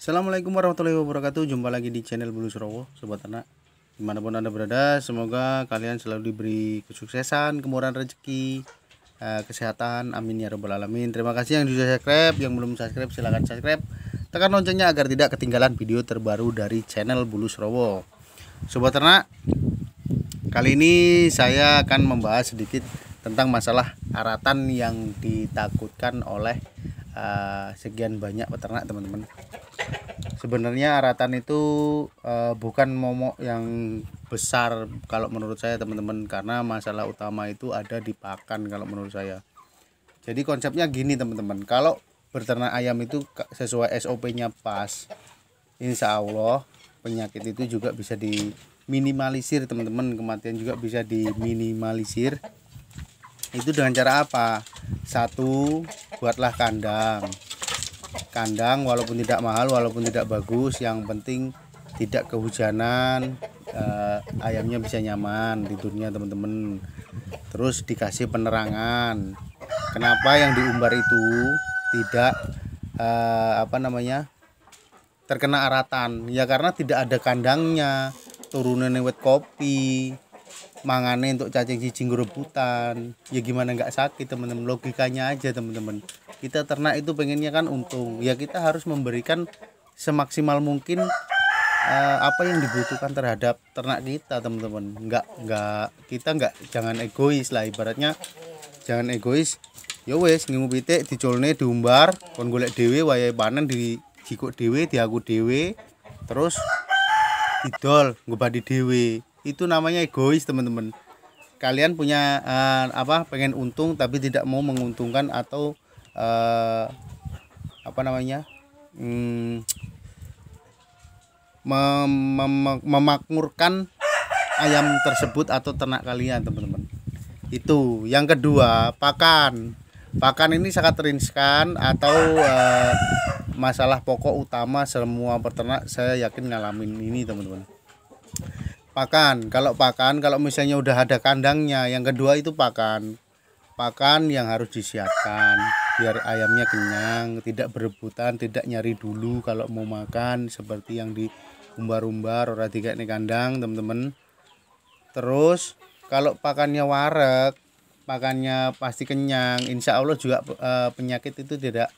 Assalamualaikum warahmatullahi wabarakatuh. Jumpa lagi di channel Bulu Surowo, sobat ternak. Dimanapun anda berada, semoga kalian selalu diberi kesuksesan, kemurahan rezeki, kesehatan, amin ya robbal alamin. Terima kasih yang sudah subscribe, yang belum subscribe silahkan subscribe, tekan loncengnya agar tidak ketinggalan video terbaru dari channel Bulu Surowo. Sobat ternak, kali ini saya akan membahas sedikit tentang masalah aratan yang ditakutkan oleh sekian banyak peternak, teman-teman. Sebenarnya aratan itu bukan momok yang besar kalau menurut saya, teman-teman, karena masalah utama itu ada di pakan kalau menurut saya. Jadi konsepnya gini, teman-teman, kalau berternak ayam itu sesuai SOP-nya pas, insya Allah penyakit itu juga bisa diminimalisir, teman-teman. Kematian juga bisa diminimalisir. Itu dengan cara apa? Satu, buatlah kandang walaupun tidak mahal, walaupun tidak bagus, yang penting tidak kehujanan, ayamnya bisa nyaman tidurnya, teman-teman. Terus dikasih penerangan. Kenapa yang diumbar itu tidak terkena aratan? Ya karena tidak ada kandangnya, turunan wet kopi, mangane untuk cacing cicing rebutan, ya gimana nggak sakit, teman-teman. Logikanya aja, teman-teman. Kita ternak itu pengennya kan untung, ya kita harus memberikan semaksimal mungkin apa yang dibutuhkan terhadap ternak kita, teman-teman. Jangan egois lah, ibaratnya jangan egois. Ya wes ngingu pitik diculne diumbar kon golek dhewe, wayahe panen dijikuk dhewe, diaku dhewe, terus didol ngobati dhewe. Itu namanya egois, teman-teman. Kalian punya pengen untung tapi tidak mau menguntungkan atau memakmurkan ayam tersebut atau ternak kalian, teman-teman. Itu yang kedua, pakan ini sangat riskan atau masalah pokok utama semua peternak, saya yakin ngalamin ini, teman-teman. Kalau misalnya udah ada kandangnya, yang kedua itu pakan yang harus disiapkan biar ayamnya kenyang, tidak berebutan, tidak nyari dulu kalau mau makan seperti yang diumbar-umbar ora dikek ning kandang, teman-teman. Terus kalau pakannya wareg, pakannya pasti kenyang, insya Allah juga penyakit itu tidak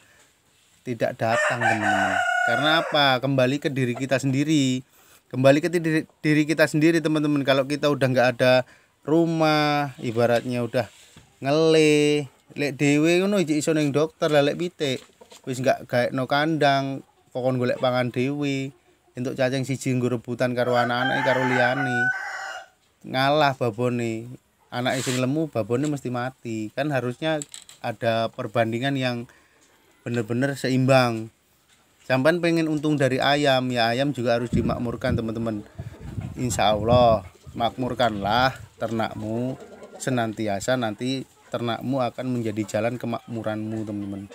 datang, teman-teman. Karena apa? Kembali ke diri kita sendiri, teman-teman. Kalau kita udah nggak ada rumah, ibaratnya udah ngele lek dhewe ngono iki iso ning dokter, lek pitik wis nggak gaekno kandang, pokon golek pangan dhewe, entuk cacing siji nggo rebutan karo anak-anake karo liyane, ngalah babone, anake sing lemu babone mesti mati. Kan harusnya ada perbandingan yang bener-bener seimbang. Sampai pengen untung dari ayam, ya ayam juga harus dimakmurkan, teman-teman. Insya Allah makmurkanlah ternakmu, senantiasa nanti ternakmu akan menjadi jalan kemakmuranmu, teman-teman.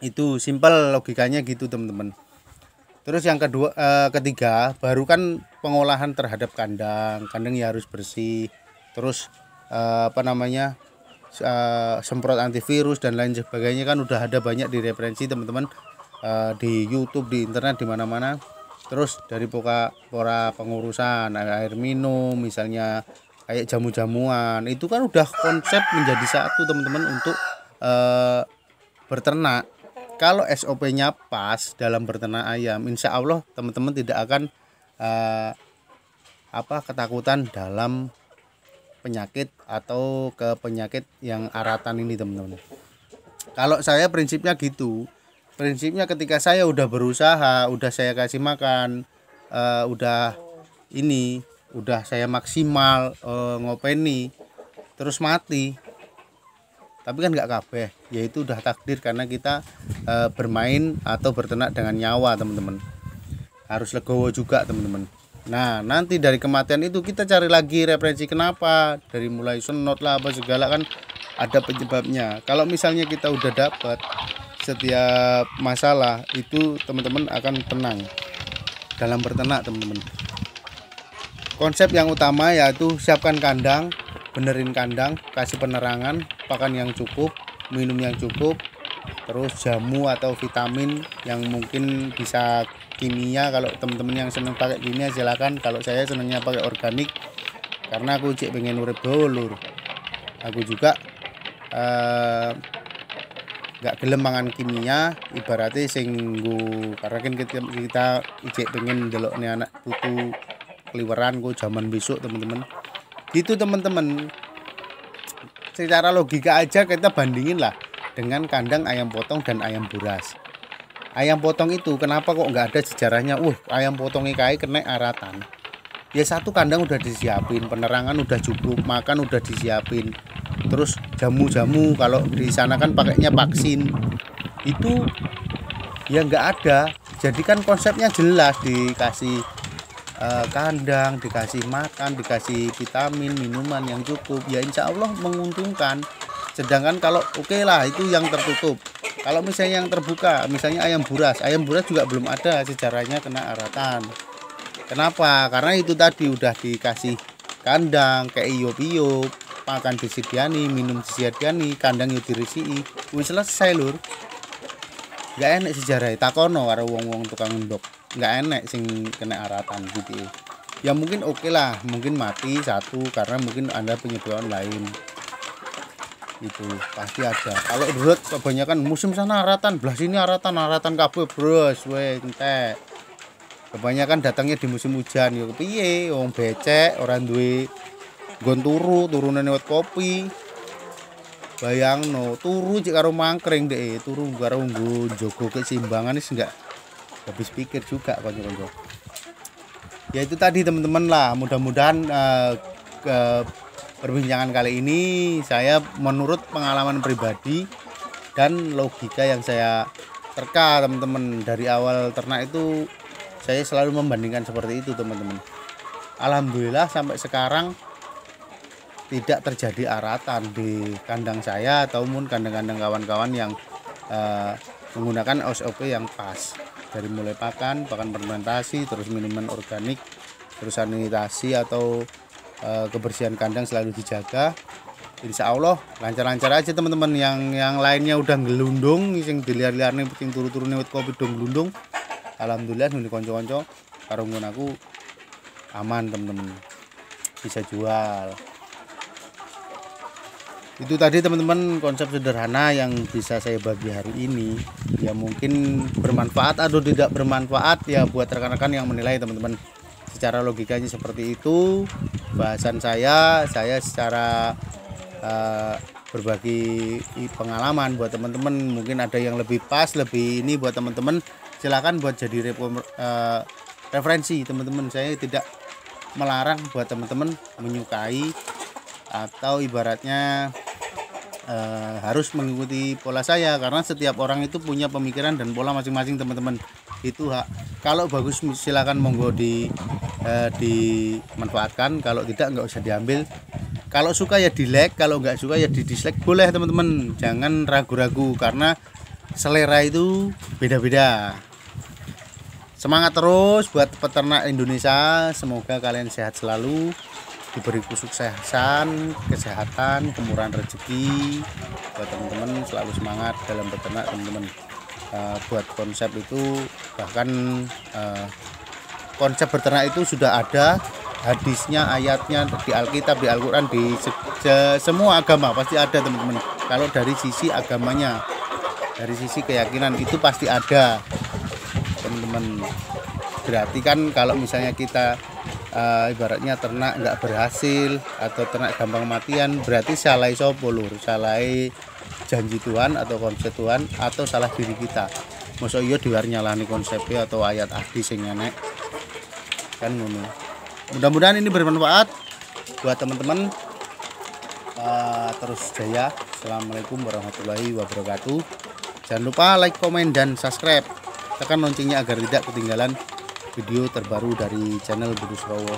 Itu simpel logikanya gitu, teman-teman. Terus yang ketiga, baru kan pengolahan terhadap kandang ya harus bersih. Terus semprot antivirus dan lain sebagainya kan udah ada banyak di referensi, teman-teman. Di YouTube, di internet, di mana-mana. Terus dari pola pengurusan air minum, misalnya kayak jamu-jamuan, itu kan udah konsep menjadi satu, teman-teman, untuk berternak. Kalau SOP-nya pas dalam berternak ayam, insya Allah teman-teman tidak akan ketakutan dalam penyakit atau ke penyakit yang aratan ini, teman-teman. Kalau saya prinsipnya gitu. Prinsipnya ketika saya udah berusaha, udah saya kasih makan, udah saya maksimal ngopeni, terus mati. Tapi kan nggak kabeh, yaitu udah takdir karena kita bermain atau berternak dengan nyawa, teman-teman. Harus legowo juga, teman-teman. Nah, nanti dari kematian itu kita cari lagi referensi kenapa, dari mulai senot lah apa segala, kan ada penyebabnya. Kalau misalnya kita udah dapat setiap masalah itu, teman-teman akan tenang dalam berternak, teman-teman. Konsep yang utama yaitu siapkan kandang, benerin kandang, kasih penerangan, pakan yang cukup, minum yang cukup, terus jamu atau vitamin yang mungkin bisa kimia. Kalau teman-teman yang seneng pakai kimia silakan, kalau saya senengnya pakai organik karena aku cek pengen urip dulur. Aku juga nggak gelem mangan kimia, ibaratnya sing nggo, karena kan kita ijek pengen delok nih anak putu keliweran ku zaman besok teman-teman. Gitu teman-teman. Secara logika aja kita bandingin lah dengan kandang ayam potong dan ayam buras. Ayam potong itu kenapa kok nggak ada sejarahnya? Ayam potongnya kayak kena aratan. Ya satu kandang udah disiapin, penerangan udah cukup, makan udah disiapin. Terus jamu-jamu, kalau di sana kan pakainya vaksin. Itu ya nggak ada. Jadi kan konsepnya jelas, dikasih kandang, dikasih makan, dikasih vitamin, minuman yang cukup, ya insya Allah menguntungkan. Sedangkan kalau oke lah itu yang tertutup. Kalau misalnya yang terbuka, misalnya ayam buras juga belum ada sejarahnya kena aratan. Kenapa? Karena itu tadi udah dikasih kandang kayak iup-iup, makan disediani, minum disediani, kandang yo diresiki, wis selesai lur. Gak enak sejarah takono karo wong-wong tukang ndok. Nggak enak sing kena aratan gitu ya. Mungkin oke lah, mungkin mati satu karena mungkin ada penyebab lain, itu pasti ada. Kalau menurut kebanyakan musim sana aratan, belah sini aratan kabeh bros, we entek. Kebanyakan datangnya di musim hujan. Ya piye wong becek orang duwe nggon turune lewat kopi. Bayangno turu cek karo mangkring deh, turu karo nggo jogo keseimbangan wis enggak habis pikir juga konco-konco. Ya itu tadi teman-teman lah, mudah-mudahan perbincangan kali ini saya menurut pengalaman pribadi dan logika yang saya terka teman-teman. Dari awal ternak itu saya selalu membandingkan seperti itu teman-teman. Alhamdulillah sampai sekarang tidak terjadi aratan di kandang saya ataupun kandang-kandang kawan-kawan yang menggunakan SOP yang pas. Dari mulai pakan fermentasi, terus minuman organik, terus sanitasi atau kebersihan kandang selalu dijaga. Insya Allah lancar-lancar aja teman-teman. Yang lainnya udah ngelundung, sing diliar-liarne sing turu-turu lewat kopi dong ngelundung. Alhamdulillah nih konco-konco karo aku aman teman-teman, bisa jual. Itu tadi teman-teman konsep sederhana yang bisa saya bagi hari ini. Ya mungkin bermanfaat atau tidak bermanfaat ya buat rekan-rekan yang menilai teman-teman. Secara logikanya seperti itu bahasan saya secara berbagi pengalaman buat teman-teman. Mungkin ada yang lebih pas, lebih ini buat teman-teman, silakan buat jadi referensi teman-teman. Saya tidak melarang buat teman-teman menyukai atau ibaratnya harus mengikuti pola saya, karena setiap orang itu punya pemikiran dan pola masing-masing teman-teman. Itu hak. Kalau bagus silakan monggo dimanfaatkan, kalau tidak nggak usah diambil. Kalau suka ya di like, kalau nggak suka ya di dislike boleh teman-teman. Jangan ragu-ragu karena selera itu beda-beda. Semangat terus buat peternak Indonesia, semoga kalian sehat selalu, diberi kesuksesan, kesehatan, kemurahan rezeki. Buat teman-teman selalu semangat dalam beternak teman-teman. Buat konsep itu bahkan konsep beternak itu sudah ada hadisnya, ayatnya di Alkitab, di Al-Quran, di semua agama pasti ada teman-teman. Kalau dari sisi agamanya, dari sisi keyakinan itu pasti ada teman-teman. Berarti kan kalau misalnya kita ibaratnya ternak nggak berhasil atau ternak gampang matian, berarti salah sopo lur, salah janji Tuhan atau konsep Tuhan atau salah diri kita. Masa iya diwar nyalani konsepnya atau ayat hadis sing enek kan ngono. Mudah-mudahan ini bermanfaat buat teman-teman. Terus jaya. Assalamualaikum warahmatullahi wabarakatuh. Jangan lupa like, komen, dan subscribe. Tekan loncengnya agar tidak ketinggalan video terbaru dari channel Bulu Srowo.